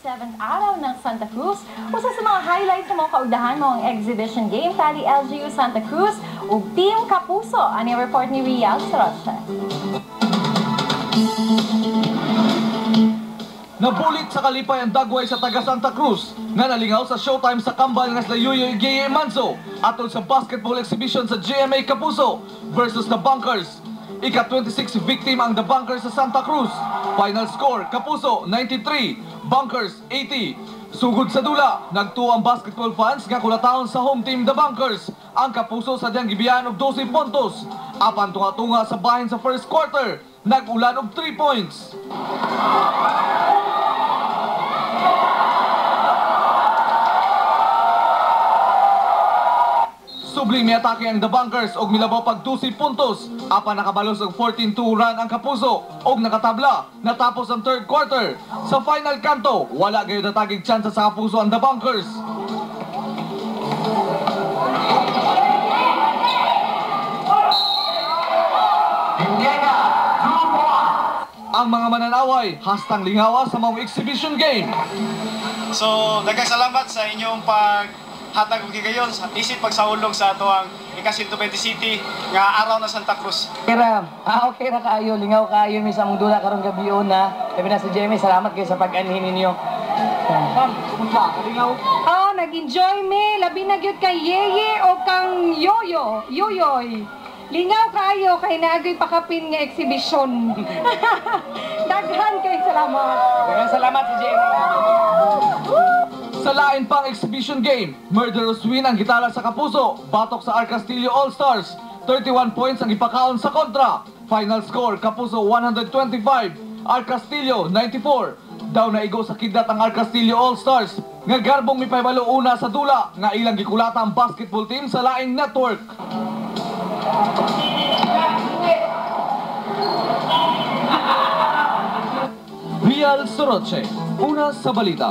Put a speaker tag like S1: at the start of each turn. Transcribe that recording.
S1: 27th araw ng Santa Cruz. Usa sa mga highlights sa mga kaudahan mo ang exhibition game tali LGU Santa Cruz ug Team Kapuso. Ani report ni Rial Soroche.
S2: Nabulit sa kalipay ang dagway sa taga Santa Cruz nga nalingaw sa showtime sa kambal nga sila Yuyo Igeye Manso atol sa basketball exhibition sa GMA Kapuso versus the Bunkers. Ika-26 victim ang The Bunkers sa Santa Cruz. Final score, Kapuso 93, Bunkers 80. Sugod sa dula, nagtuo ang basketball fans nga kulataon sa home team The Bunkers. Ang Kapuso sa diyang gibiyan og 12 puntos. Apan tunga-tunga sa bahin sa first quarter, nag-ulan og 3 points. Subling may atake ang The Bunkers og milabaw pag 12 puntos. Apan nakabalos og 14-2 run ang Kapuso og nakatabla natapos ang third quarter. Sa final kanto, wala gayud natagig tsansa sa Kapuso ang The Bunkers. Ang mga mananaway hastang lingawa sa mga exhibition game.
S3: So, daghang salamat sa inyong hatag og higayon sa isip pagsaulog sa ato ang ika-120 City nga araw na Santa Cruz.
S4: Okay ra kaayo, lingaw kaayo mi sa mong dula karong gabion na. Labi na si Jamie, salamat kayo sa pag-anhin ninyo.
S2: Ma'am, kumusta? Lingaw?
S5: Nag-enjoy mi, labi na gyud kay Yeye o kang Yoyoy. Lingaw kaayo kay naagay pakapin nga exhibition. Daghan kay salamat.
S4: Daghang salamat si Jamie.
S2: Sa lain pang exhibition game, murderous win ang gitara sa Kapuso, batok sa R. Castillo All-Stars. 31 points ang ipakaon sa kontra. Final score, Kapuso 125, R. Castillo 94. Daw na igo sa kidlat ang R. Castillo All-Stars. Nga garbong mi paybalo una sa dula, nga ilang gikulata ang basketball team sa laing network. Rial Soroche, una sa balita.